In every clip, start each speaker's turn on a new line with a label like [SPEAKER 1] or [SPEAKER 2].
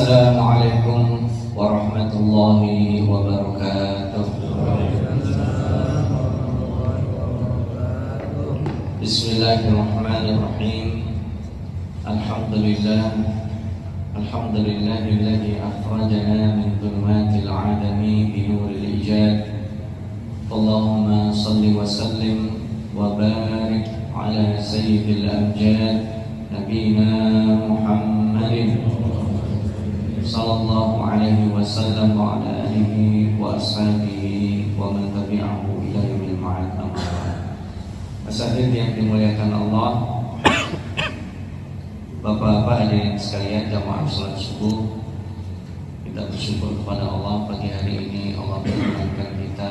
[SPEAKER 1] Assalamualaikum warahmatullahi wabarakatuh. Bismillahirrahmanirrahim. Alhamdulillahilladzi akhrajana min dhulumatil adami bi nuril ijad. Allahumma salli wa sallim wa barik ala sayyidil amjad nabiyina Muhammadin sallallahu alaihi wasallam wa ala alihi wa ashabihi wa man tabi'ahu ila yaumil ma'ad. Hadirin yang dimuliakan Allah, Bapak-bapak hadirin sekalian jamaah salat subuh, kita bersyukur kepada Allah pagi hari ini Allah mempertemukan kita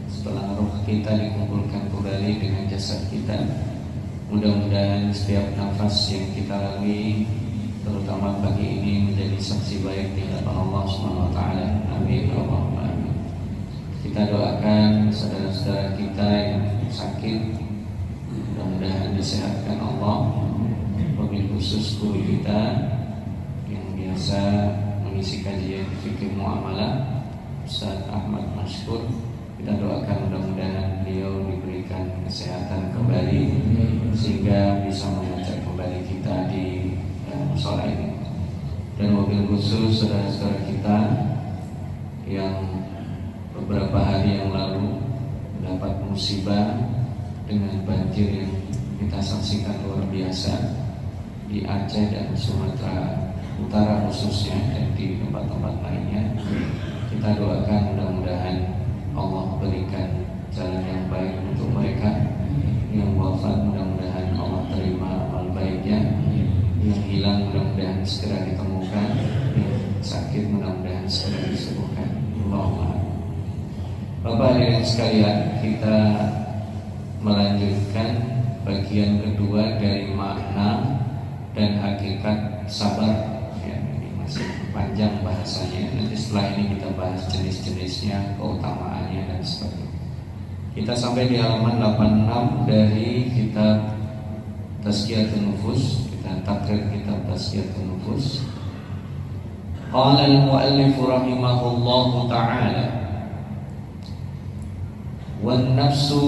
[SPEAKER 1] setelah roh kita dikumpulkan kembali dengan jasad kita. Mudah-mudahan setiap nafas yang kita lalui terutama pagi ini menjadi saksi baik di hadapan Allah Subhanahu wa taala. Amin Allahumma amin. Kita doakan saudara-saudara kita yang sakit, mudah-mudahan disehatkan Allah. Wabil khusus guru kita yang biasa mengisi kajian fikih muamalah, Ustaz Ahmad Mashkur, kita doakan mudah-mudahan beliau diberikan kesehatan kembali sehingga bisa mengajak kembali kita di musola ini. Dan wabil khusus saudara-saudara kita yang beberapa hari yang lalu mendapat musibah dengan banjir yang kita saksikan luar biasa di Aceh dan Sumatera Utara khususnya, dan di tempat-tempat lainnya. Kita doakan mudah-mudahan Allah berikan jalan yang baik untuk mereka. Yang wafat mudah-mudahan Allah terima amal baiknya, yang hilang mudah-mudahan segera ditemukan, yang sakit mudah-mudahan segera disembuhkan. Allahumma. Bapak hadirin sekalian, kita melanjutkan bagian kedua dari makna dan hakikat sabar. Ya, ini masih panjang bahasanya. Nanti setelah ini kita bahas jenis-jenisnya, keutamaannya dan sebagainya. Kita sampai di halaman 86 dari kitab Tazkiyatun Nufus. Takrib kitab Tazkiyatun Nufus. Qala al-muallif rahimahullahu ta'ala, wan nafsu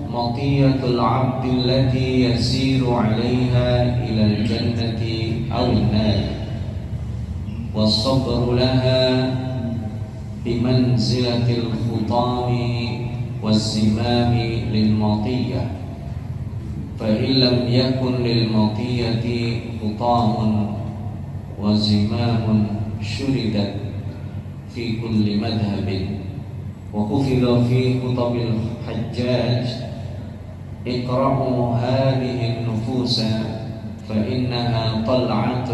[SPEAKER 1] matiyatul 'abdi allati yasiru 'alayha ila al-jannati aw an-nar, was-sabru laha bimanzilatil khutami waz-zimami lil-matiyah. فإن لم يكن للمطية خطام وزمام شردت في كل مذهب، وحفظ في خطب الحجاج اقرأوا هذه النفوس فإنها طلعة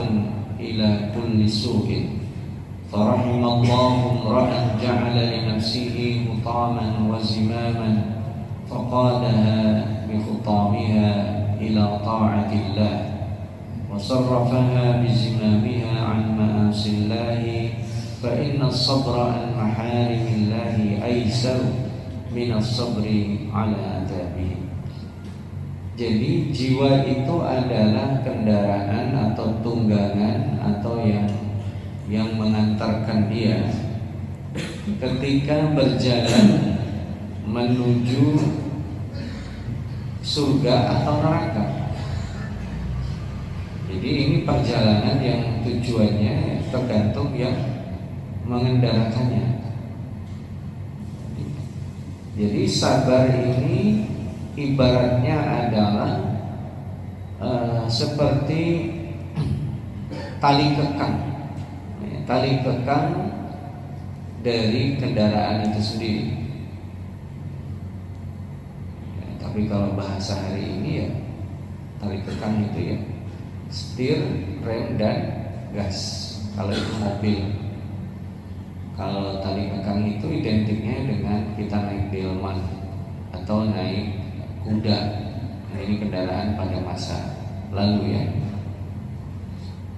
[SPEAKER 1] إلى كل سوء، فرحم الله امرأ جعل لنفسه خطاما وزماما فقادها بخطامها إلى طاعة الله وصرفها بزمامها عن مآسي الله، فإن الصبر عن محارم الله أيسر من الصبر على عذابه. Jadi jiwa itu adalah kendaraan atau tunggangan atau yang mengantarkan dia ketika berjalan menuju surga atau neraka. Jadi ini perjalanan yang tujuannya tergantung yang mengendarakannya. Jadi sabar ini ibaratnya adalah seperti tali kekang, tali kekang dari kendaraan itu sendiri. Tapi kalau bahasa hari ini ya tali kekang itu ya setir, rem dan gas. Kalau itu mobil. Kalau tali kekang itu identiknya dengan kita naik delman atau naik kuda. Nah, ini kendaraan pada masa lalu ya.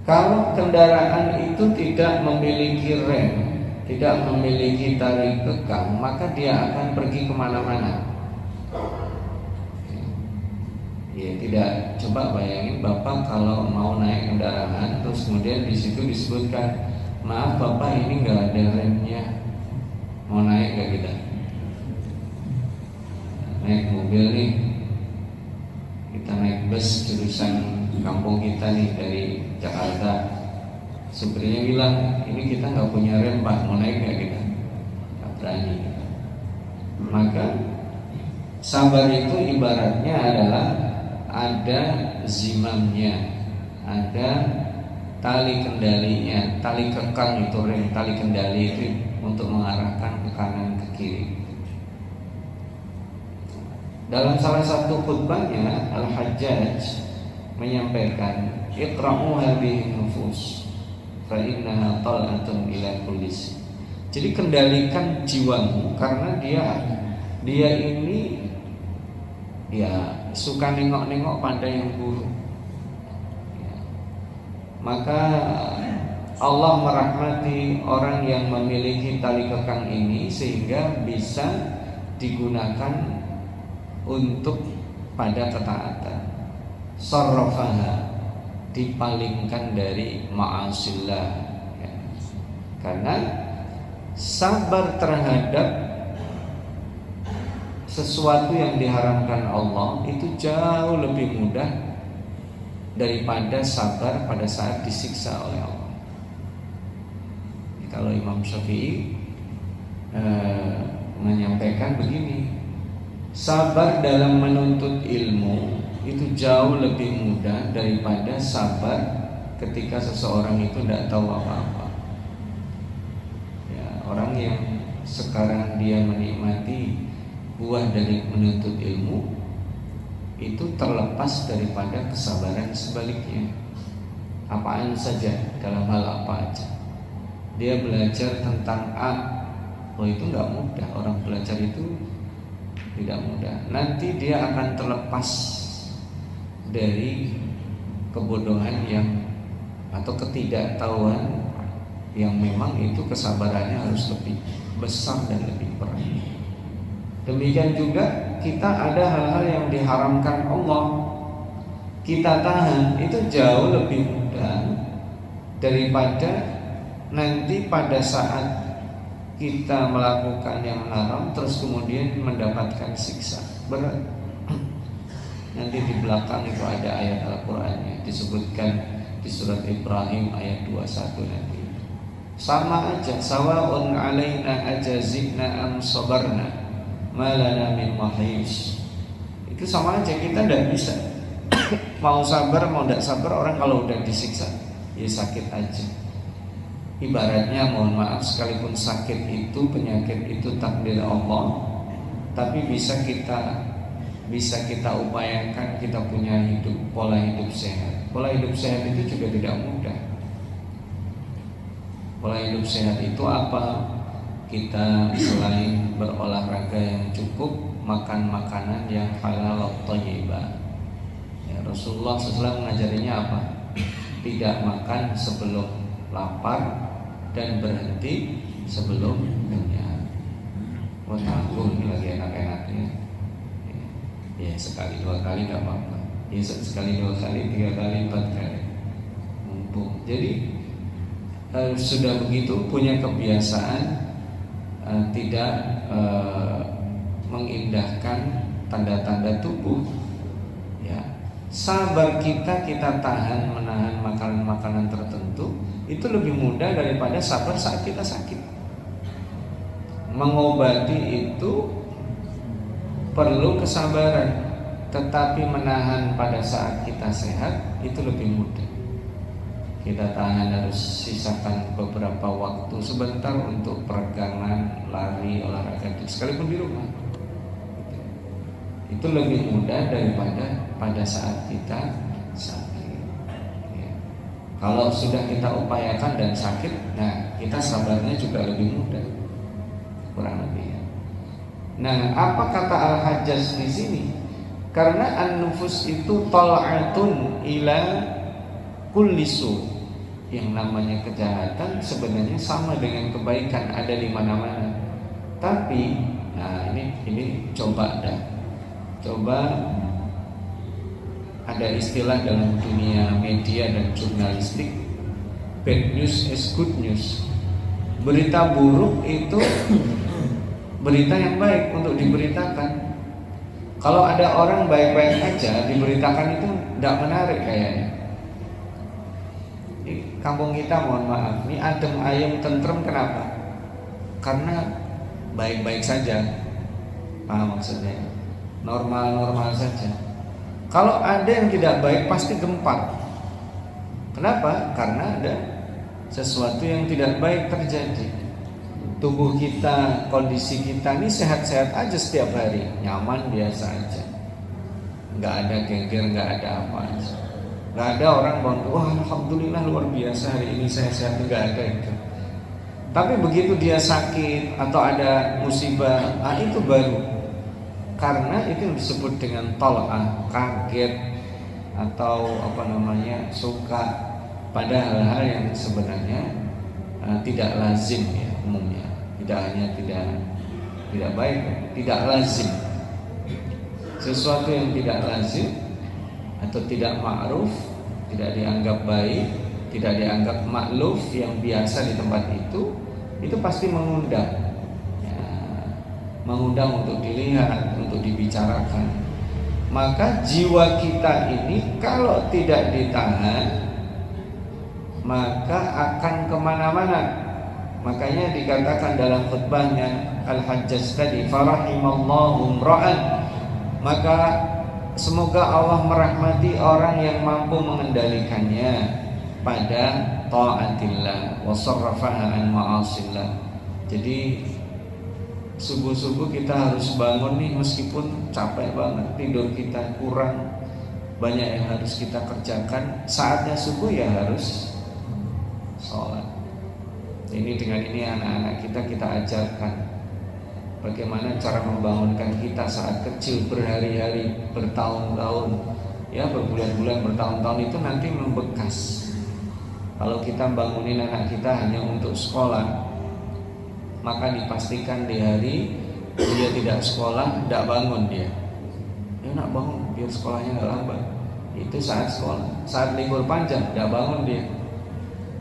[SPEAKER 1] Kalau kendaraan itu tidak memiliki rem, tidak memiliki tali kekang, maka dia akan pergi kemana-mana. Ya tidak, coba bayangin Bapak kalau mau naik kendaraan terus kemudian di situ disebutkan, maaf Bapak ini nggak ada remnya, mau naik nggak kita? Naik mobil nih, kita naik bus jurusan kampung kita nih dari Jakarta, supirnya bilang ini kita nggak punya rem Pak, mau naik nggak kita? Nggak berani. Maka sabar itu ibaratnya adalah ada zimamnya, ada tali kendalinya, tali kekang itu rem, tali kendali itu untuk mengarahkan ke kanan ke kiri. Dalam salah satu khutbahnya Al-Hajjaj menyampaikan, iqra'u hadhihi nufus fa innaha tal'atun ila kullis. Jadi kendalikan jiwamu karena dia ini ya suka nengok-nengok pada yang buruk ya. Maka Allah merahmati orang yang memiliki tali kekang ini sehingga bisa digunakan untuk pada ketaatan. Sarrafaha, dipalingkan dari ma'asillah ya. Karena sabar terhadap sesuatu yang diharamkan Allah itu jauh lebih mudah daripada sabar pada saat disiksa oleh Allah. Kalau Imam Syafi'i menyampaikan begini, sabar dalam menuntut ilmu itu jauh lebih mudah daripada sabar ketika seseorang itu tidak tahu apa-apa ya. Orang yang sekarang dia menikmati buah dari menuntut ilmu itu terlepas daripada kesabaran sebaliknya. Apaan saja, dalam hal apa aja, dia belajar tentang A, oh itu nggak mudah. Orang belajar itu tidak mudah. Nanti dia akan terlepas dari kebodohan yang atau ketidaktahuan yang memang itu kesabarannya harus lebih besar dan lebih berat. Demikian juga kita ada hal-hal yang diharamkan Allah, kita tahan itu jauh lebih mudah daripada nanti pada saat kita melakukan yang haram terus kemudian mendapatkan siksa berat. Nanti di belakang itu ada ayat Al-Qur'annya disebutkan di surat Ibrahim ayat 21 nanti. Sama aja, sawa'un 'alaina ajazina am sabarna malana min mahis. Itu sama aja, kita tidak bisa mau sabar mau tidak sabar. Orang kalau udah disiksa ya sakit aja. Ibaratnya mohon maaf, sekalipun sakit itu, penyakit itu takdir Allah, tapi bisa kita upayakan, kita punya pola hidup sehat. Pola hidup sehat itu juga tidak mudah. Pola hidup sehat itu apa? Kita selain berolahraga yang cukup, makan makanan yang halal thayyibah. Ya, Rasulullah SAW mengajarinya apa? Tidak makan sebelum lapar dan berhenti sebelum kenyang. Oh tanggung, ini lagi enak-enaknya. Ya sekali dua kali tidak apa-apa. Ya sekali dua kali, 3 kali, 4 kali. Mumpung. Jadi sudah begitu punya kebiasaan tidak mengindahkan tanda-tanda tubuh ya. Sabar kita tahan menahan makanan-makanan tertentu itu lebih mudah daripada sabar saat kita sakit. Mengobati itu perlu kesabaran, tetapi menahan pada saat kita sehat itu lebih mudah. Kita tahan, harus sisakan beberapa waktu sebentar untuk peregangan, lari, olahraga, sekalipun di rumah. Itu lebih mudah daripada pada saat kita sakit ya. Kalau sudah kita upayakan dan sakit, nah kita sabarnya juga lebih mudah, kurang lebih ya. Nah, apa kata Al-Hajjaj di sini? Karena an-nufus itu tal'atun ila kulli su'. Yang namanya kejahatan sebenarnya sama dengan kebaikan, ada di mana-mana. Tapi, nah ini coba ada istilah dalam dunia media dan jurnalistik, bad news is good news. Berita buruk itu berita yang baik untuk diberitakan. Kalau ada orang baik-baik aja diberitakan itu tidak menarik kayaknya. Di kampung kita mohon maaf, ini adem ayem tentrem, kenapa? Karena baik-baik saja. Paham maksudnya? Normal-normal saja. Kalau ada yang tidak baik pasti gempar. Kenapa? Karena ada sesuatu yang tidak baik terjadi. Tubuh kita, kondisi kita ini sehat-sehat aja setiap hari, nyaman biasa aja, nggak ada geger, nggak ada apa aja. Nggak ada orang bantu, wah alhamdulillah luar biasa hari ini saya sehat, nggak ada itu. Tapi begitu dia sakit atau ada musibah, itu baru. Karena itu yang disebut dengan tol'ah, kaget atau suka pada hal-hal yang sebenarnya tidak lazim ya umumnya. Tidak hanya tidak baik, tidak lazim. Sesuatu yang tidak lazim atau tidak ma'ruf, tidak dianggap baik, tidak dianggap makluf yang biasa di tempat itu pasti mengundang ya, mengundang untuk dilihat, untuk dibicarakan. Maka jiwa kita ini kalau tidak ditahan maka akan kemana-mana. Makanya dikatakan dalam khutbahnya Al-Hajjaj tadi, farahimallahu mra'an, maka semoga Allah merahmati orang yang mampu mengendalikannya pada taatillah wa sarrafaha an ma'asillah. Jadi subuh-subuh kita harus bangun nih, meskipun capek banget, tidur kita kurang, banyak yang harus kita kerjakan. Saatnya subuh ya harus sholat. Ini dengan ini anak-anak kita ajarkan bagaimana cara membangunkan kita saat kecil, berhari-hari, bertahun-tahun, ya berbulan-bulan, bertahun-tahun, itu nanti membekas. Kalau kita bangunin anak kita hanya untuk sekolah, maka dipastikan di hari dia tidak sekolah, tidak bangun dia. Ya nak bangun biar sekolahnya nggak lambat. Itu saat sekolah, saat libur panjang tidak bangun dia.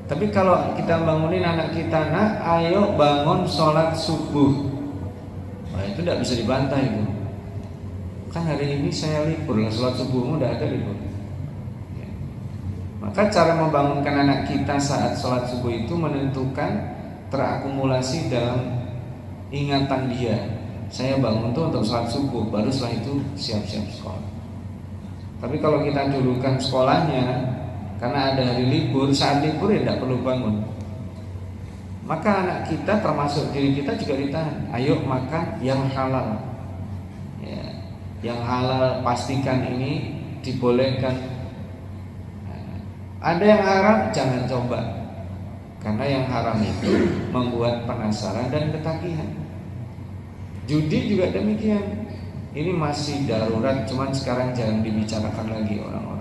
[SPEAKER 1] Tapi kalau kita bangunin anak kita, nak ayo bangun sholat subuh, nah itu tidak bisa dibantah itu. Kan hari ini saya libur, sholat subuhmu udah ada libur ya. Maka cara membangunkan anak kita saat sholat subuh itu menentukan terakumulasi dalam ingatan dia. Saya bangun tuh untuk sholat subuh, baru setelah itu siap-siap sekolah. Tapi kalau kita dulukan sekolahnya karena ada hari libur, saat libur ya tidak perlu bangun. Maka anak kita termasuk diri kita juga ditahan. Ayo makan yang halal ya, yang halal pastikan ini dibolehkan. Ada yang haram jangan coba, karena yang haram itu membuat penasaran dan ketagihan. Judi juga demikian. Ini masih darurat, cuman sekarang jangan dibicarakan lagi orang-orang.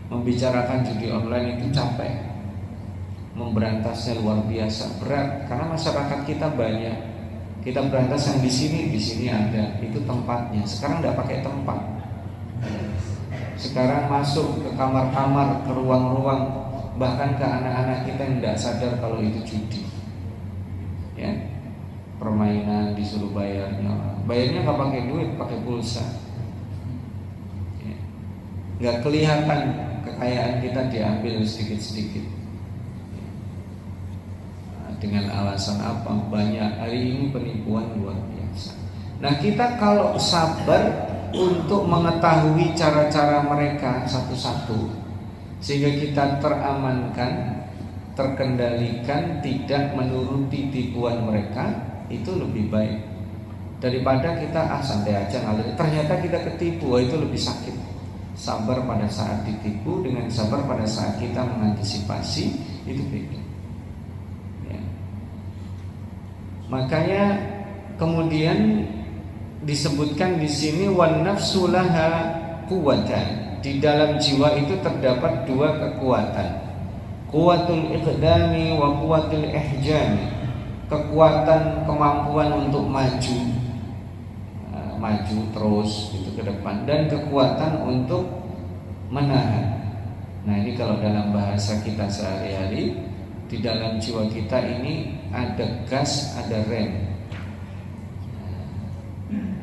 [SPEAKER 1] Membicarakan judi online itu capek, memberantasnya luar biasa berat, karena masyarakat kita banyak. Kita berantas yang di sini ada, itu tempatnya. Sekarang tidak pakai tempat. Sekarang masuk ke kamar-kamar, ke ruang-ruang, bahkan ke anak-anak kita yang tidak sadar kalau itu judi. Ya, permainan disuruh bayarnya nggak pakai duit, pakai pulsa. Ya. Nggak kelihatan kekayaan kita diambil sedikit-sedikit. Dengan alasan apa? Banyak. Hari ini penipuan luar biasa. Nah, kita kalau sabar untuk mengetahui cara-cara mereka satu-satu, sehingga kita teramankan, terkendalikan, tidak menuruti tipuan mereka, itu lebih baik daripada kita santai aja ngalir. Ternyata kita ketipu, itu lebih sakit. Sabar pada saat ditipu dengan sabar pada saat kita mengantisipasi, itu beda. Ya. Makanya kemudian disebutkan di sini wan nafsu laha quwwatan. Di dalam jiwa itu terdapat dua kekuatan. Quwwatul iqdami wa quwwatul ihjami. Kekuatan kemampuan untuk maju terus itu ke depan, dan kekuatan untuk menahan. Nah ini kalau dalam bahasa kita sehari-hari, di dalam jiwa kita ini ada gas, ada rem.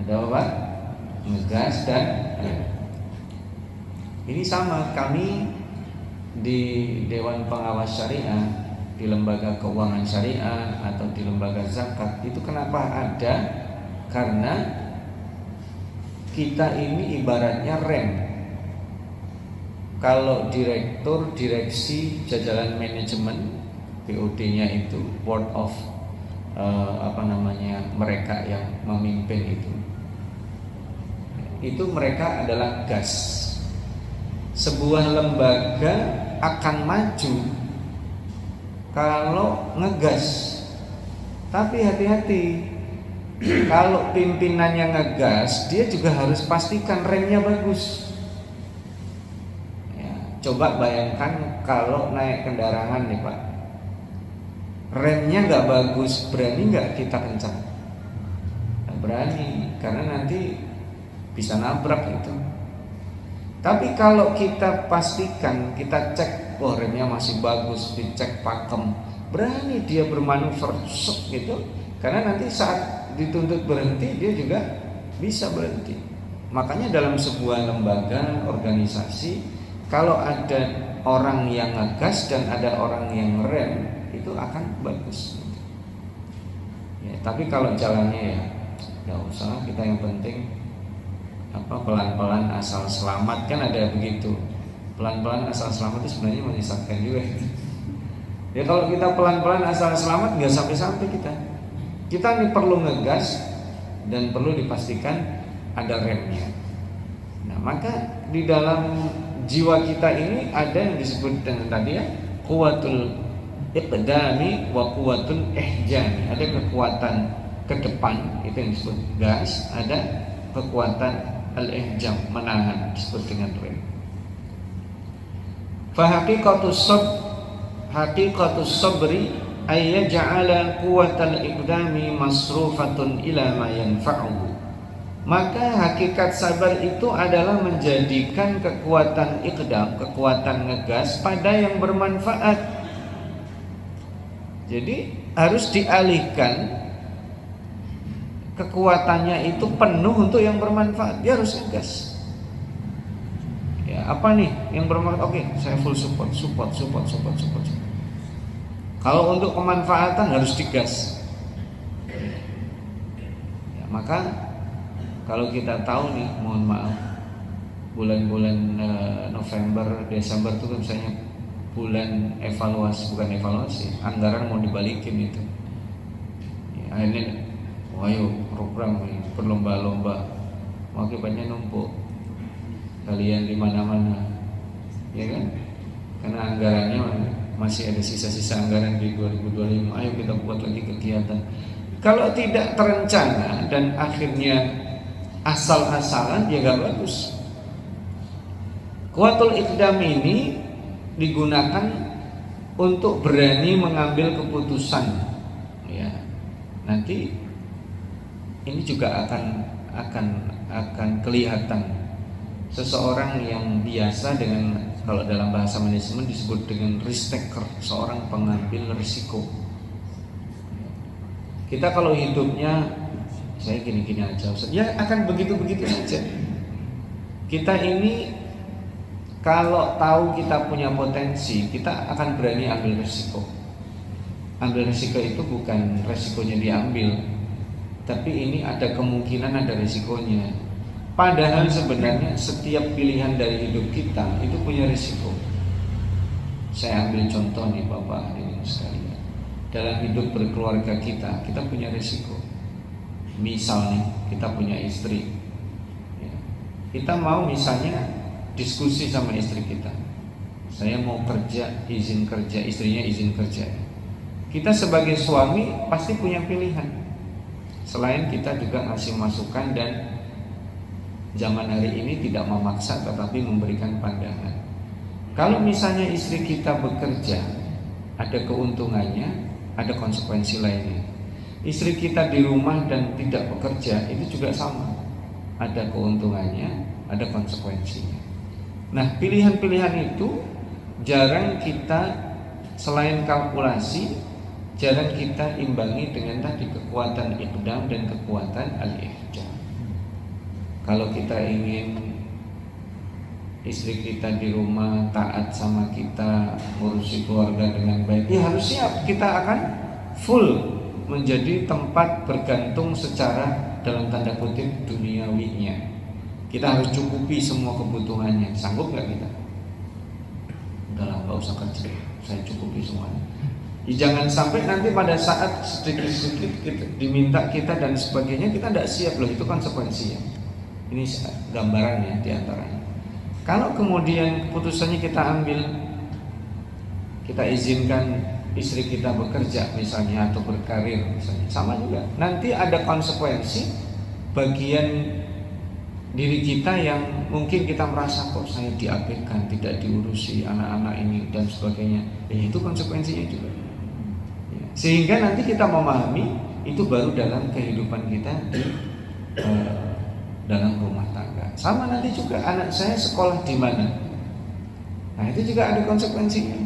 [SPEAKER 1] Ada apa? Ngegas dan rem. Ini sama kami di Dewan Pengawas Syariah, di lembaga keuangan syariah atau di lembaga zakat. Itu kenapa ada? Karena kita ini ibaratnya rem. Kalau direktur, direksi, jajaran manajemen, BOD-nya itu board of mereka yang memimpin itu mereka adalah gas. Sebuah lembaga akan maju kalau ngegas. Tapi hati-hati, kalau pimpinannya ngegas, dia juga harus pastikan remnya bagus. Coba bayangkan kalau naik kendaraan nih Pak, remnya nggak bagus, berani nggak kita kencang? Nggak berani, karena nanti bisa nabrak itu. Tapi kalau kita pastikan, kita cek, oh remnya masih bagus, dicek pakem, berani dia bermanuver gitu, karena nanti saat dituntut berhenti dia juga bisa berhenti. Makanya dalam sebuah lembaga, organisasi, kalau ada orang yang ngegas dan ada orang yang rem, itu akan bagus. Ya, tapi kalau jalannya ya nggak usah, kita yang penting pelan-pelan asal selamat, kan ada begitu. Pelan-pelan asal selamat itu sebenarnya menyesatkan juga. Ya kalau kita pelan-pelan asal selamat nggak sampai-sampai kita. Kita ini perlu ngegas dan perlu dipastikan ada remnya. Nah maka di dalam jiwa kita ini ada yang disebut dengan tadi ya, quwwatul iqdami wa quwwatul ihjami. Ada kekuatan ke depan, itu yang disebut gas. Ada kekuatan al-ihjam, menahan, disebut dengan rem. Fa haqiqatus sabri ay yaj'ala quwwatal iqdami masrufatun ila ma yanfa'uhu. Maka hakikat sabar itu adalah menjadikan kekuatan iqdam, kekuatan ngegas pada yang bermanfaat. Jadi harus dialihkan kekuatannya itu penuh untuk yang bermanfaat. Dia harus ngegas. Ya, apa nih yang bermanfaat? Oke, saya full support. Kalau untuk kemanfaatan harus digas. Ya, maka kalau kita tahu nih, mohon maaf, bulan-bulan November, Desember itu misalnya bulan evaluasi, bukan evaluasi, anggaran mau dibalikin itu. Ya, akhirnya, ayo program ini berlomba-lomba, akibatnya numpuk, kalian di mana-mana, ya kan? Karena anggarannya masih ada sisa-sisa anggaran di 2025. Ayo kita buat lagi kegiatan. Kalau tidak terencana dan akhirnya asal-asalan, ya gak bagus. Quwwatul iqdam ini digunakan untuk berani mengambil keputusan. Ya, nanti ini juga akan kelihatan seseorang yang biasa dengan, kalau dalam bahasa manajemen disebut dengan risk taker, seorang pengambil risiko. Kita kalau hidupnya saya gini-gini aja, ya akan begitu-begitu saja. Kita ini kalau tahu kita punya potensi, kita akan berani ambil risiko. Ambil risiko itu bukan risikonya diambil, tapi ini ada kemungkinan ada risikonya. Padahal sebenarnya setiap pilihan dari hidup kita itu punya risiko. Saya ambil contoh nih Bapak hadirin sekalian. Dalam hidup berkeluarga kita punya risiko. Misal nih, kita punya istri ya. Kita mau misalnya diskusi sama istri kita, saya mau kerja, izin kerja, istrinya izin kerja. Kita sebagai suami pasti punya pilihan. Selain kita juga ngasih masukan, dan zaman hari ini tidak memaksa tetapi memberikan pandangan. Kalau misalnya istri kita bekerja, ada keuntungannya, ada konsekuensi lainnya. Istri kita di rumah dan tidak bekerja, itu juga sama, ada keuntungannya, ada konsekuensinya. Nah, pilihan-pilihan itu jarang kita, selain kalkulasi, jarang kita imbangi dengan tadi kekuatan iqdam dan kekuatan al-ihjam. Kalau kita ingin istri kita di rumah taat sama kita, ngurusi keluarga dengan baik, ya harus siap, kita akan full menjadi tempat bergantung secara dalam tanda kutip duniawinya. Kita harus cukupi semua kebutuhannya. Sanggup nggak kita? Udahlah, nggak usah kerja, saya cukupi semuanya. Jangan sampai nanti pada saat sedikit-sedikit diminta kita dan sebagainya, kita tidak siap. Loh, itu konsekuensinya. Ini gambarannya diantaranya. Kalau kemudian keputusannya kita ambil, kita izinkan istri kita bekerja misalnya, atau berkarir misalnya, sama juga. Nanti ada konsekuensi bagian diri kita yang mungkin kita merasa kok saya diabaikan, tidak diurusi anak-anak ini dan sebagainya. Itu konsekuensinya juga. Sehingga nanti kita memahami itu baru dalam kehidupan kita di dalam rumah tangga. Sama nanti juga anak saya sekolah di mana. Nah, itu juga ada konsekuensinya.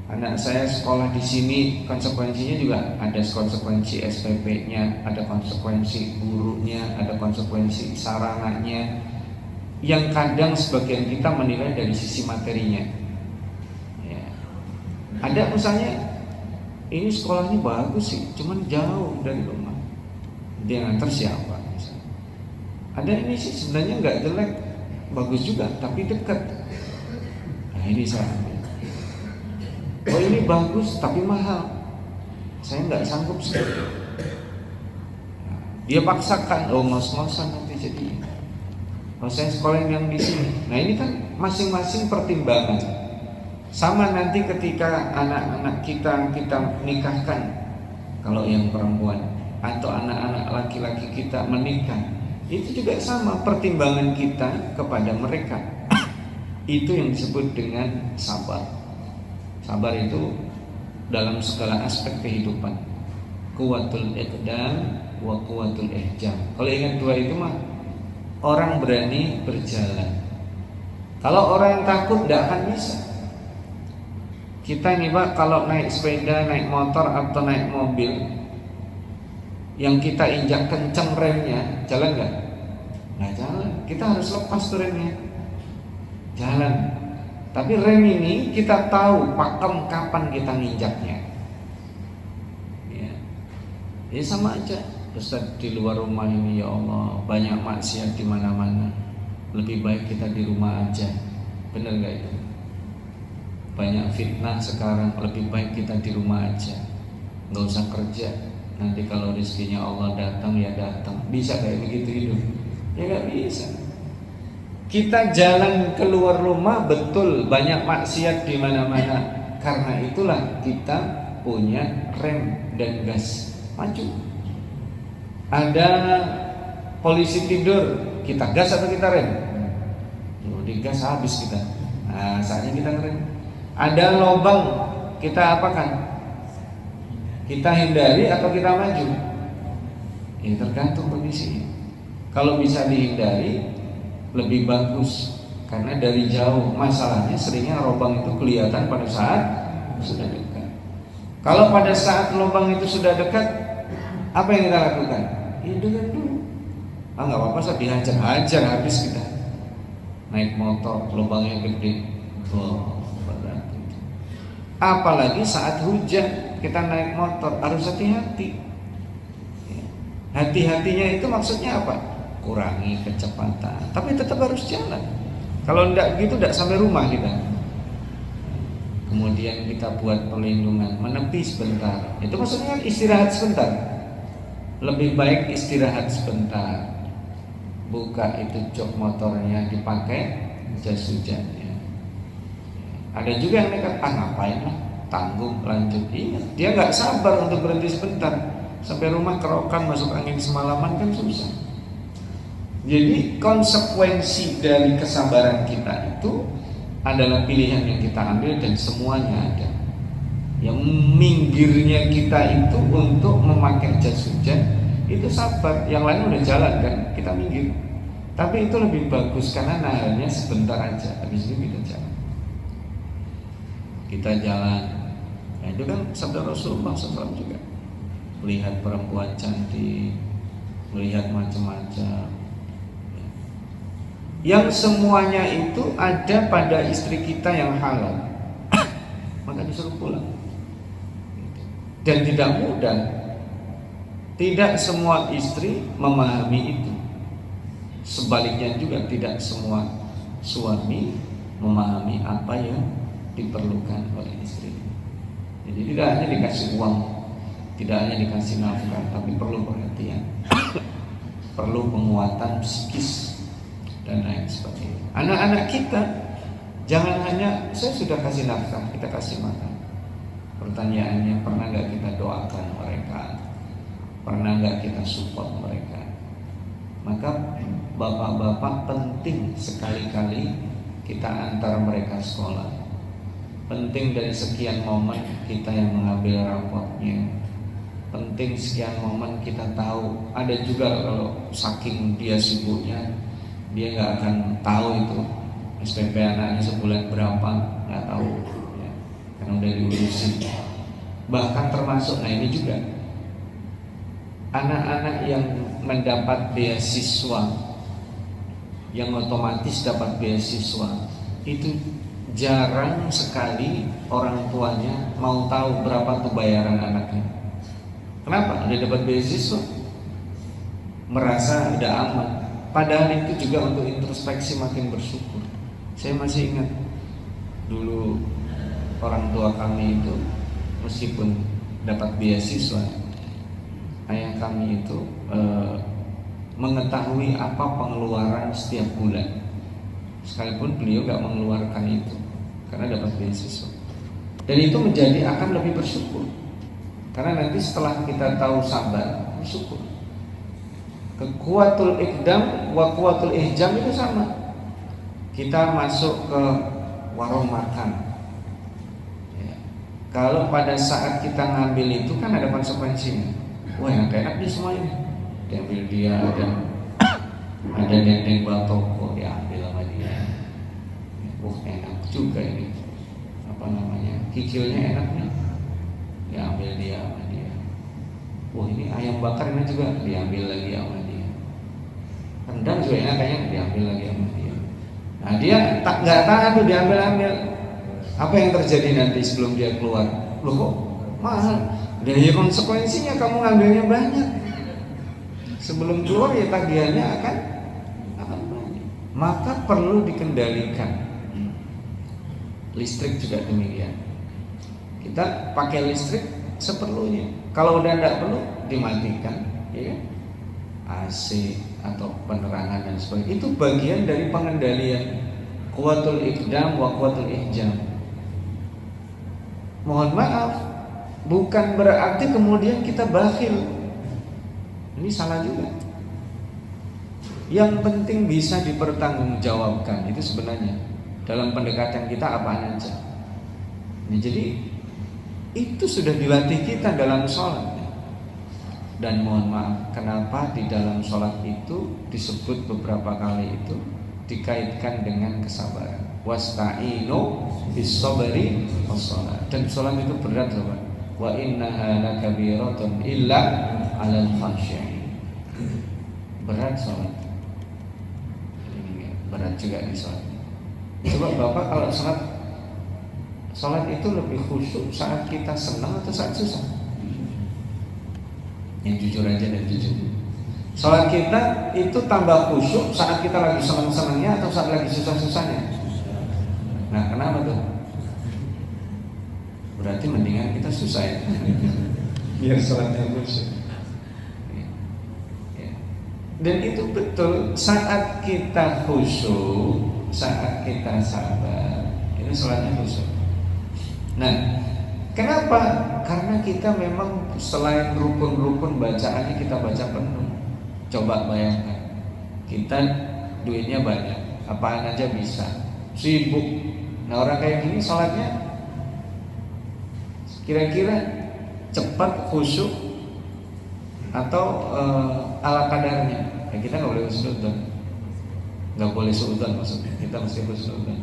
[SPEAKER 1] Anak saya sekolah di sini, konsekuensinya juga ada konsekuensi SPP-nya, ada konsekuensi gurunya, ada konsekuensi sarananya, yang kadang sebagian kita menilai dari sisi materinya. Ya. Ada misalnya, ini sekolahnya bagus sih, cuman jauh dari rumah. Dia nganter siapa? Misalnya. Ada ini sih sebenarnya nggak jelek, bagus juga, tapi dekat. Nah, ini saya ambil. Oh, ini bagus tapi mahal, saya nggak sanggup sih. Dia paksakan, oh ngos-ngosan nanti jadi. Oh, saya sekolah yang di sini. Nah, ini kan masing-masing pertimbangan. Sama nanti ketika anak-anak kita nikahkan, kalau yang perempuan, atau anak-anak laki-laki kita menikah, itu juga sama pertimbangan kita kepada mereka. Itu yang disebut dengan sabar. Sabar itu dalam segala aspek kehidupan. Quwwatul iqdam wa quwwatul ihjam. Kalau ingat dua itu mah orang berani berjalan. Kalau orang yang takut tidak akan bisa. Kita ini Pak, kalau naik sepeda, naik motor atau naik mobil, yang kita injak kencang remnya, jalan nggak? Nggak jalan. Kita harus lepas tuh remnya. Jalan. Tapi rem ini kita tahu pakem kapan kita nginjaknya. Ya sama aja. Ustaz, di luar rumah ini ya Allah banyak maksiat di mana-mana. Lebih baik kita di rumah aja. Benar nggak itu? Banyak fitnah sekarang, lebih baik kita di rumah aja. Nggak usah kerja. Nanti kalau rezekinya Allah datang ya datang. Bisa kayak begitu hidup? Ya nggak bisa. Kita jalan keluar rumah, betul banyak maksiat di mana-mana. Karena itulah kita punya rem dan gas, maju. Ada polisi tidur, kita gas atau kita rem? Di gas habis kita. Nah, saatnya kita rem. Ada lubang, kita apakan? Kita hindari atau kita maju? Ya tergantung kondisinya. Kalau bisa dihindari, lebih bagus, karena dari jauh. Masalahnya seringnya lubang itu kelihatan pada saat sudah dekat. Kalau pada saat lubang itu sudah dekat, apa yang kita lakukan? Ya dengar dulu. Nggak apa-apa, saya dihajar-hajar habis kita. Naik motor, lubangnya gede. Berat. Apalagi saat hujan, kita naik motor harus hati-hati. Hati-hatinya itu maksudnya apa? Kurangi kecepatan, tapi tetap harus jalan. Kalau enggak gitu, enggak sampai rumah kita. Kemudian kita buat perlindungan, menepi sebentar. Itu maksudnya istirahat sebentar. Lebih baik istirahat sebentar. Buka itu jok motornya, dipakai jas hujannya. Ada juga yang nekat, ngapain lah, tanggung lanjut. Iya, dia nggak sabar untuk berhenti sebentar. Sampai rumah kerokan, masuk angin semalaman kan susah. Jadi konsekuensi dari kesabaran kita itu adalah pilihan yang kita ambil dan semuanya ada. Yang minggirnya kita itu untuk memakai jas hujan itu sabar. Yang lain udah jalan kan, kita minggir. Tapi itu lebih bagus karena nahannya sebentar aja, habis itu kita jalan. Kita jalan. Nah itu kan sabda Rasulullah SAW juga. Melihat perempuan cantik, melihat macam-macam. Yang semuanya itu ada pada istri kita yang halal, maka disuruh pulang. Dan tidak mudah. Tidak semua istri memahami itu. Sebaliknya juga tidak semua suami memahami apa yang diperlukan oleh istri. Jadi tidak hanya dikasih uang, tidak hanya dikasih nafkah, tapi perlu perhatian, perlu penguatan psikis dan lain sebagainya. Anak-anak kita jangan hanya saya sudah kasih nafkah, kita kasih makan. Pertanyaannya, pernah nggak kita doakan mereka? Pernah nggak kita support mereka? Maka bapak-bapak penting sekali-kali kita antar mereka sekolah. Penting dari sekian momen kita yang mengambil rapotnya. Penting sekian momen kita tahu. Ada juga kalau saking dia sibuknya, dia nggak akan tahu itu SPP anaknya sebulan berapa, nggak tahu ya, karena udah diurusin. Bahkan termasuk, nah ini juga anak-anak yang mendapat beasiswa, yang otomatis dapat beasiswa, itu jarang sekali orang tuanya mau tahu berapa tuh bayaran anaknya. Kenapa? Dia dapat beasiswa, merasa udah aman. Padahal itu juga untuk introspeksi makin bersyukur. Saya masih ingat dulu orang tua kami itu meskipun dapat beasiswa, ayah kami itu mengetahui apa pengeluaran setiap bulan, sekalipun beliau gak mengeluarkan itu karena dapat beasiswa. Dan itu menjadi akan lebih bersyukur, karena nanti setelah kita tahu sabar, bersyukur. Kuwatul iqdam wa kuwatul ihjam itu sama. Kita masuk ke warung makan ya. Kalau pada saat kita ngambil itu kan ada konsekuensinya. Wah yang enak nih semuanya, diambil dia, ada dendeng batoko diambil sama dia. Wah enak juga ini, apa namanya, kikilnya enak nih, diambil dia sama dia. Wah ini ayam bakar ini juga diambil lagi sama dia. Rendang juga enak kayaknya, diambil lagi sama dia. Nah dia nggak tahan tuh diambil-ambil. Apa yang terjadi nanti sebelum dia keluar? Loh kok mahal? Dari konsekuensinya kamu ngambilnya banyak. Sebelum keluar ya tagihannya akan banyak. Maka perlu dikendalikan. Listrik juga demikian. Kita pakai listrik seperlunya. Kalau udah tidak perlu dimatikan, ya kan? AC atau penerangan dan sebagainya. Itu bagian dari pengendalian kuwatul iqdam wa kuwatul ihjam. Mohon maaf, bukan berarti kemudian kita bakhil. Ini salah juga. Yang penting bisa dipertanggungjawabkan itu sebenarnya dalam pendekatan kita apaan aja. Nah, jadi itu sudah dilatih kita dalam sholat. Dan mohon maaf, kenapa di dalam sholat itu disebut beberapa kali itu dikaitkan dengan kesabaran. Wasta'inu bis-sabri was-shalah. Dan sholat itu berat loh Pak. Wa innaha lakabiratun illa 'alal khashi'in. Berat sholat. Berat juga di sholat. Coba Bapak kalau sholat itu lebih khusyuk saat kita senang atau saat susah? Yang jujur aja dan jujur. Sholat kita itu tambah khusyuk saat kita lagi senang-senangnya atau saat lagi susah-susahnya? Nah kenapa tuh? Berarti mendingan kita susah ya, biar sholatnya khusyuk. Dan itu betul, saat kita khusyuk, saat kita sabar, itu sholatnya khusyuk. Nah, kenapa? Karena kita memang selain rukun-rukun bacaannya kita baca penuh. Coba bayangkan, kita duitnya banyak, apaan aja bisa, sibuk. Nah orang kayak gini sholatnya kira-kira cepat, khusyuk, atau ala kadarnya? Ya kita nggak boleh husnudon. nggak boleh suudzon maksudnya, kita mesti husnudzon.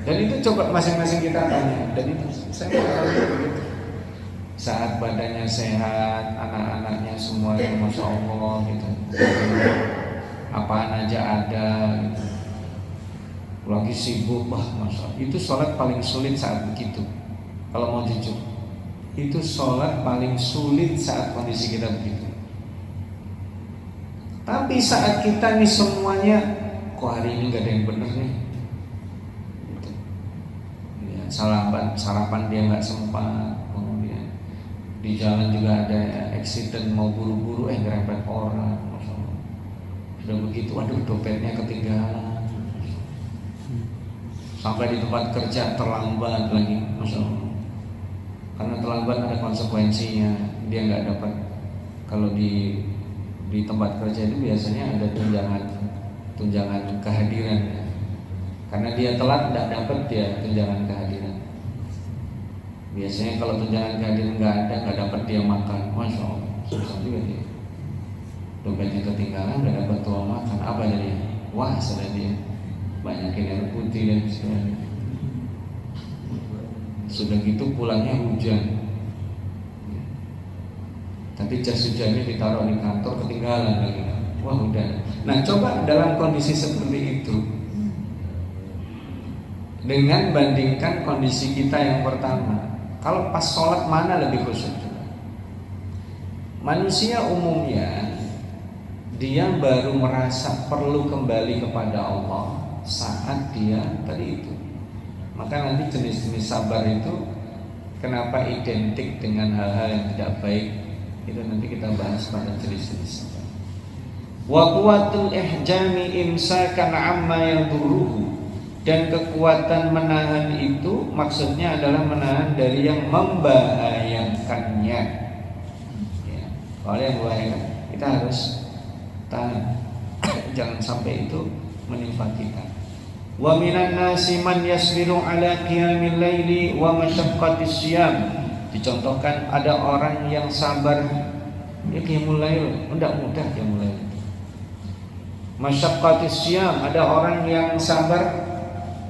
[SPEAKER 1] Dan itu coba masing-masing kita tanya. Dan itu saya mengalami begitu. Saat badannya sehat, anak-anaknya semuanya masya Allah gitu, apaan aja ada gitu. Lagi sibuk, wah masya Allah. Itu sholat paling sulit saat begitu. Kalau mau jujur, itu sholat paling sulit saat kondisi kita begitu. Tapi saat kita nih semuanya, kok hari ini gak ada yang bener nih gitu. Ya, sarapan dia gak sempat, kemudian di jalan juga ada accident, mau buru-buru ngerempet orang, masya Allah. Sudah begitu, waduh dompetnya ketinggalan. Sampai di tempat kerja terlambat lagi, masya Allah. Karena terlambat ada konsekuensinya, dia nggak dapat. Kalau di tempat kerja itu biasanya ada tunjangan kehadiran ya. Karena dia telat nggak dapat dia tunjangan kehadiran. Biasanya kalau tunjangan kehadiran nggak dapat dia makan, masya Allah, susah juga dia. Dompetnya ketinggalan, nggak dapat tuang makan, apa jadinya? Wah, sudah dia banyakin air putih dan sebagainya. Sudah gitu pulangnya hujan, tapi jas hujannya ditaruh di kantor ketinggalan lagi. Wah udah. Nah coba dalam kondisi seperti itu, dengan bandingkan kondisi kita yang pertama, kalau pas sholat mana lebih khusyuk? Manusia umumnya dia baru merasa perlu kembali kepada Allah saat dia tadi itu. Maka nanti jenis-jenis sabar itu kenapa identik dengan hal-hal yang tidak baik, itu nanti kita bahas pada jenis-jenis sabar. Wa quwwatul ihjami imsakan amma yadurruhu, dan kekuatan menahan itu maksudnya adalah menahan dari yang membahayakannya. Ya, kalau yang membahayakan kita harus tahan, jangan sampai itu menimpa kita. Wa minan nasi man yasbiru ala qiyamil laili wa masyaqqatis siyam. Dicontohkan ada orang yang sabar ya qiyamul lail, enggak mudah qiyamul lail. Masyaqqatis siyam, ada orang yang sabar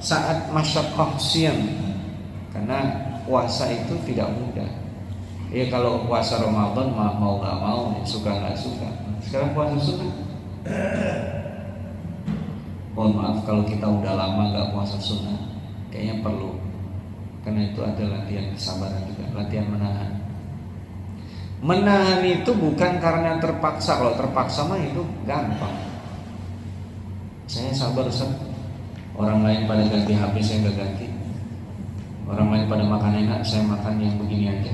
[SPEAKER 1] saat masyaqqah siyam. Karena puasa itu tidak mudah. Ya kalau puasa Ramadan mau enggak mau, suka enggak suka. Sekarang puasa sunnah. Mohon maaf kalau kita udah lama nggak puasa sunnah, kayaknya perlu, karena itu ada latihan kesabaran juga, latihan menahan. Menahan itu bukan karena terpaksa. Kalau terpaksa mah itu gampang. Saya sabar Ustaz, orang lain pada ganti HP saya nggak ganti, orang lain pada makan enak saya makan yang begini aja.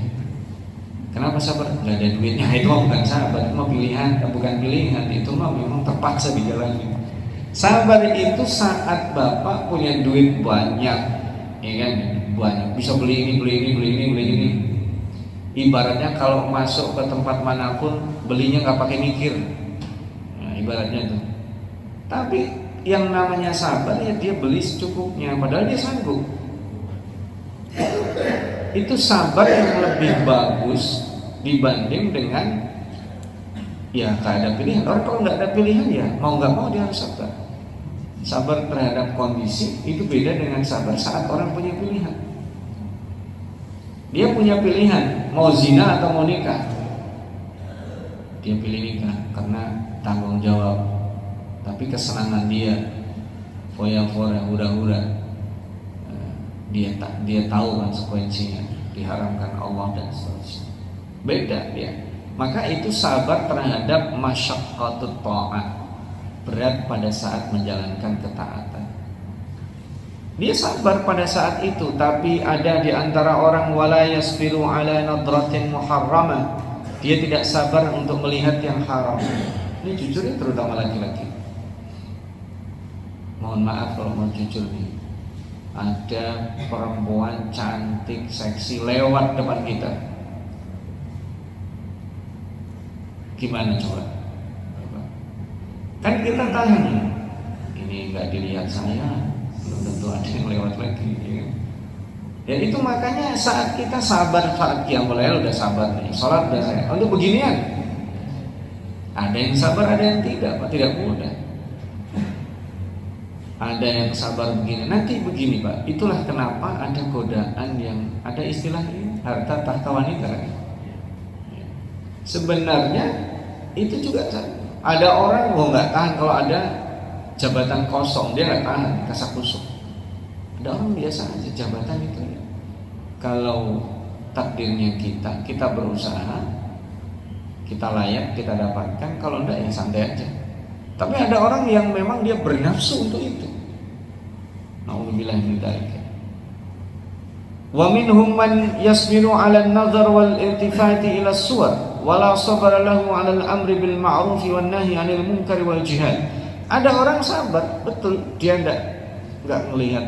[SPEAKER 1] Kenapa sabar? Nggak ada duitnya. Itu mah bukan sabar, itu mah pilihan, bukan pilihan, itu mah memang terpaksa dijalani. Sabar itu saat Bapak punya duit banyak, ya kan, banyak, bisa beli ini, beli ini, beli ini, beli ini. Ibaratnya kalau masuk ke tempat manapun belinya nggak pakai mikir, nah, ibaratnya tuh. Tapi yang namanya sabar ya dia beli secukupnya, padahal dia sanggup. Itu sabar yang lebih bagus dibanding dengan ya tak ada pilihan. Orang kalau nggak ada pilihan ya mau nggak mau dia harus sabar. Sabar terhadap kondisi itu beda dengan sabar saat orang punya pilihan. Dia punya pilihan mau zina atau mau nikah. Dia pilih nikah karena tanggung jawab. Tapi kesenangan dia, foya-foya, hura-hura, dia tahu konsekuensinya, diharamkan Allah dan seterusnya. Beda dia. Maka itu sabar terhadap masyaqqatut ta'ah, berat pada saat menjalankan ketaatan. Dia sabar pada saat itu, tapi ada di antara orang wala yasbiru ala nadratin muharramah. Dia tidak sabar untuk melihat yang haram. Ini jujur ya, terutama laki-laki. Mohon maaf kalau mau jujur nih. Ada perempuan cantik, seksi lewat depan kita. Gimana coba? Kan kita tahan, ini nggak dilihat saya, belum tentu ada yang lewat lagi. Ya itu makanya saat kita sabar, saat qiyamul lail udah sabar nih, sholat udah saya. Untuk beginian, ada yang sabar, ada yang tidak, Pak, tidak mudah. ada yang sabar begini, nanti begini Pak. Itulah kenapa ada godaan yang ada istilah ini, harta tahta wanita. Sebenarnya itu juga ada orang nggak tahan kalau ada jabatan kosong, dia nggak tahan, kasak kusuk. Ada orang biasa aja jabatan itu ya. Kalau takdirnya kita berusaha, kita layak, kita dapatkan. Kalau enggak ya santai aja. Tapi ada orang yang memang dia bernafsu untuk itu. Nauzubillah min dzalik. Wa minhum man yasbiru 'ala an-nazar wal iltifati ila as-suwar wa la sabara lahu 'ala al-amri bil ma'ruf wan nahyi 'anil munkar wal jihad. Ada orang sabar, betul, dia enggak melihat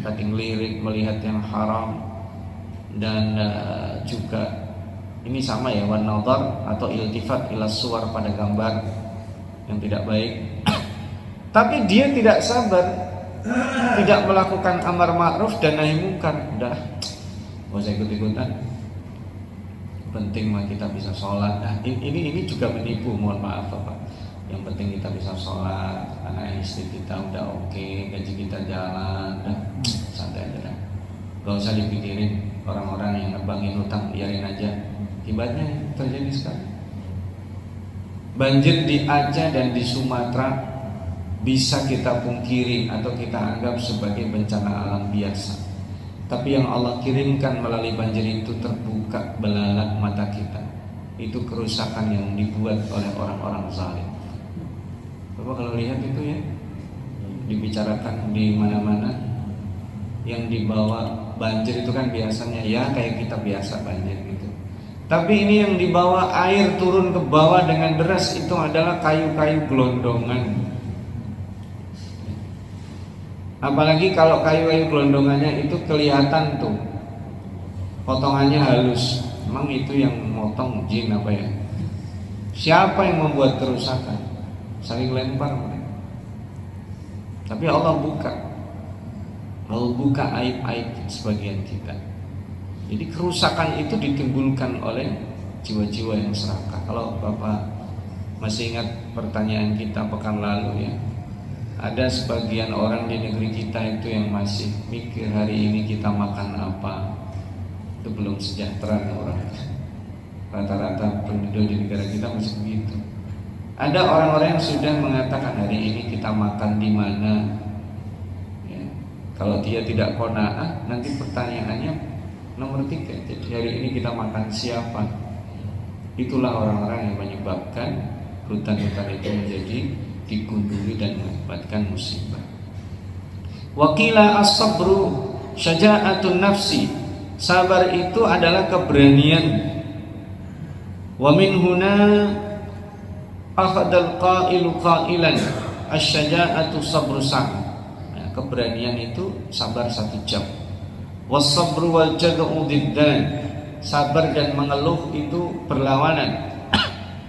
[SPEAKER 1] tadi ngelirik, melihat yang haram dan juga ini sama ya, wan nazar atau iltifat ila suwar pada gambar yang tidak baik. Tapi dia tidak sabar, tidak melakukan amar ma'ruf dan nahi munkar. Udah, gak usah ikut-ikutan. Penting mah kita bisa sholat. Nah, ini juga menipu, mohon maaf Bapak. Yang penting kita bisa sholat, anak istri kita udah oke, gaji kita jalan, udah santai aja dah. Gak usah dipikirin orang-orang yang nebangin utang, biarin aja. Akibatnya terjadi sekarang. Banjir di Aceh dan di Sumatera bisa kita pungkiri atau kita anggap sebagai bencana alam biasa. Tapi yang Allah kirimkan melalui banjir itu terbuka belalak mata kita. Itu kerusakan yang dibuat oleh orang-orang zalim. Bapak kalau lihat itu ya, dibicarakan di mana-mana, yang dibawa banjir itu kan biasanya ya kayak kita biasa banjir gitu. Tapi ini yang dibawa air turun ke bawah dengan deras itu adalah kayu-kayu gelondongan. Apalagi kalau kayu-kayu gelondongannya itu kelihatan tuh potongannya halus. Emang itu yang motong jin apa ya? Siapa yang membuat kerusakan? Saling lempar mereka. Tapi Allah buka aib-aib sebagian kita. Jadi kerusakan itu ditimbulkan oleh jiwa-jiwa yang serakah. Kalau Bapak masih ingat pertanyaan kita pekan lalu ya, ada sebagian orang di negeri kita itu yang masih mikir hari ini kita makan apa. Itu belum sejahtera orang. Rata-rata penduduk di negara kita masih begitu. Ada orang-orang yang sudah mengatakan hari ini kita makan di mana. Ya. Kalau dia tidak qanaah, nanti pertanyaannya nomor 3, jadi hari ini kita makan siapa? Itulah orang-orang yang menyebabkan hutan-hutan itu menjadi digunduli dan mengakibatkan musibah. Wakila as-sabru syaja'atun nafsi. Sabar itu adalah keberanian. Wa min huna akhadal qailu qailan asy-syaja'atu sabru sa'. Nah, keberanian itu sabar 1 jam. Was-sabru wal jad'u diddan. Sabar dan mengeluh itu berlawanan.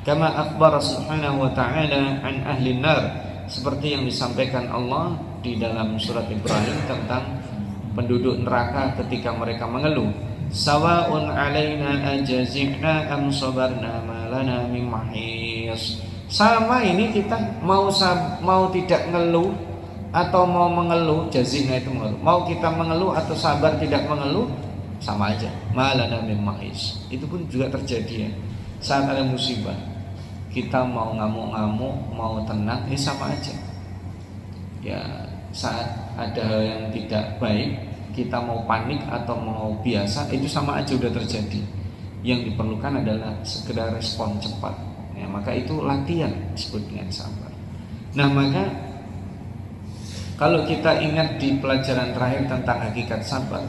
[SPEAKER 1] Kama akhbar subhanahu wa ta'ala an ahli nar, seperti yang disampaikan Allah di dalam surat Ibrahim tentang penduduk neraka ketika mereka mengeluh. Sawa'un 'alaina ajazi'na am sabarna ma lana min mahis. Sama ini kita mau tidak ngeluh atau mau mengeluh, jazina itu mengeluh. Mau kita mengeluh atau sabar tidak mengeluh, sama aja. Malana min mahis. Itu pun juga terjadi ya. Saat ada musibah, kita mau ngamuk-ngamuk, mau tenang, ini sama aja. Ya, saat ada hal yang tidak baik, kita mau panik atau mau biasa, itu sama aja udah terjadi. Yang diperlukan adalah segera respon cepat. Ya, maka itu latihan disebut dengan sabar. Nah, maka kalau kita ingat di pelajaran terakhir tentang hakikat sabar,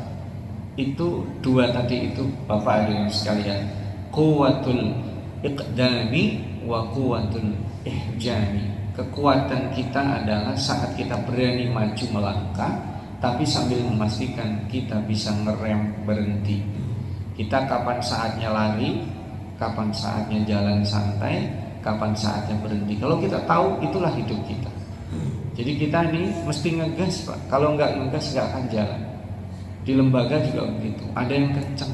[SPEAKER 1] itu 2 tadi itu Bapak hadirin sekalian, quwwatul iqdami wa quwwatul ihjami. Kekuatan kita adalah saat kita berani maju melangkah, tapi sambil memastikan kita bisa ngerem, berhenti. Kita kapan saatnya lari, kapan saatnya jalan santai, kapan saatnya berhenti. Kalau kita tahu, itulah hidup kita. Jadi kita ini mesti ngegas Pak. Kalau nggak ngegas nggak akan jalan. Di lembaga juga begitu. Ada yang kencang.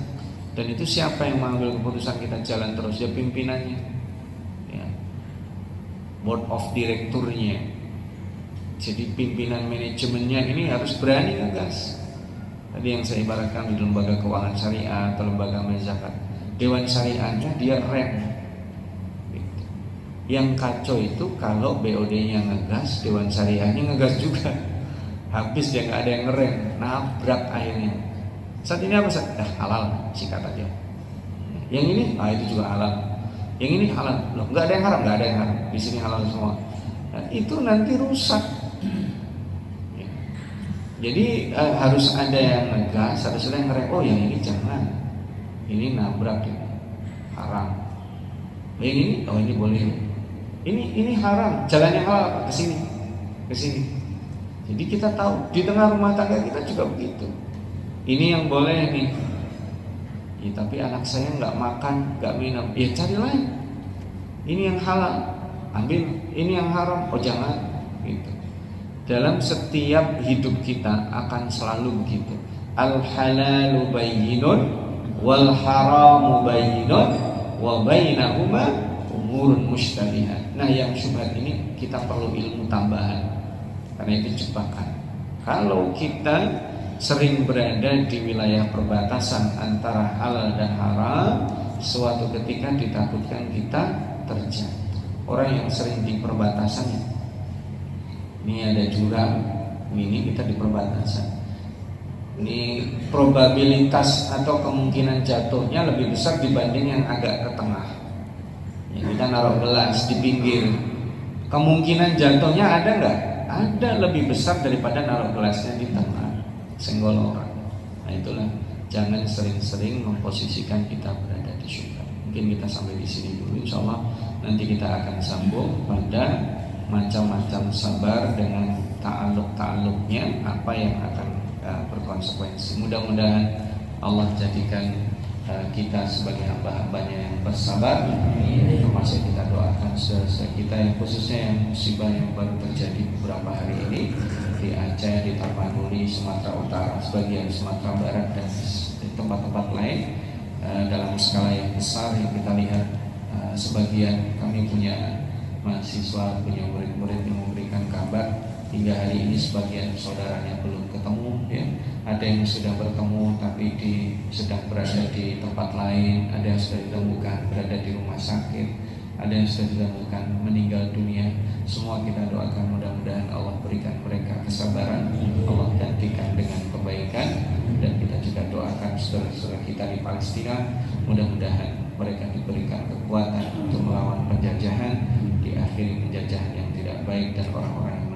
[SPEAKER 1] Dan itu siapa yang mengambil keputusan kita jalan terus? Ya pimpinannya, ya, board of directornya. Jadi pimpinan manajemennya ini harus berani ngegas. Tadi yang saya ibaratkan di lembaga keuangan syariah atau lembaga zakat, dewan syariahnya dia rem. Yang kacau itu kalau BOD-nya ngegas, dewan syariahnya ngegas juga. Habis dia nggak ada yang ngerem, nabrak akhirnya. Saat ini apa? Halal, sikat aja. Yang ini, itu juga halal. Yang ini halal, loh nggak ada yang haram, nggak ada yang haram. Di sini halal semua. Nah, itu nanti rusak. Jadi harus ada yang ngegas, harus ada yang ngerem. Oh yang ini jangan, ini nabrak, haram. Yang ini, oh ini boleh. Ini haram, jalannya halal ke sini. Jadi kita tahu di tengah rumah tangga kita juga begitu. Ini yang boleh nih. Ya, tapi anak saya nggak makan, nggak minum. Ya cari lain. Ini yang halal, ambil. Ini yang haram, oh jangan. Gitu. Dalam setiap hidup kita akan selalu begitu. Al halalu bayyinun, wal haramu bayyinun, wa bainahuma umurun mushtabihat. Nah yang syubhat ini kita perlu ilmu tambahan, karena itu jebakan. Kalau kita sering berada di wilayah perbatasan antara halal dan haram, suatu ketika ditakutkan kita terjatuh. Orang yang sering di perbatasan, ini ada jurang, ini kita di perbatasan, ini probabilitas atau kemungkinan jatuhnya lebih besar dibanding yang agak ke tengah. Ya, kita naruh gelas di pinggir, kemungkinan jatuhnya ada nggak? Ada, lebih besar daripada naruh gelasnya di tengah, senggol orang. Nah itulah, jangan sering-sering memposisikan kita berada di syubhat. Mungkin kita sampai di sini dulu. Insya Allah nanti kita akan sambung pada macam-macam sabar dengan ta'alluq-ta'alluqnya, apa yang akan berkonsekuensi. Mudah-mudahan Allah jadikan kita sebagai hamba-hambanya yang bersabar. Termasuk kita doakan saudara kita yang khususnya yang musibah yang baru terjadi beberapa hari ini di Aceh, di Tapanuli, Sumatera Utara, sebagian Sumatera Barat dan di tempat-tempat lain dalam skala yang besar yang kita lihat. Sebagian kami punya mahasiswa, punya murid-murid yang memberikan kabar hingga hari ini sebagian saudaranya belum ketemu, ya. Ada yang sudah bertemu tapi sedang berada di tempat lain, ada yang sudah ditemukan berada di rumah sakit, ada yang sudah ditemukan meninggal dunia. Semua kita doakan mudah-mudahan Allah berikan mereka kesabaran, Allah gantikan dengan kebaikan, dan kita juga doakan saudara-saudara kita di Palestina, mudah-mudahan mereka diberikan kekuatan untuk melawan penjajahan, diakhiri penjajahan yang tidak baik dan orang-orang yang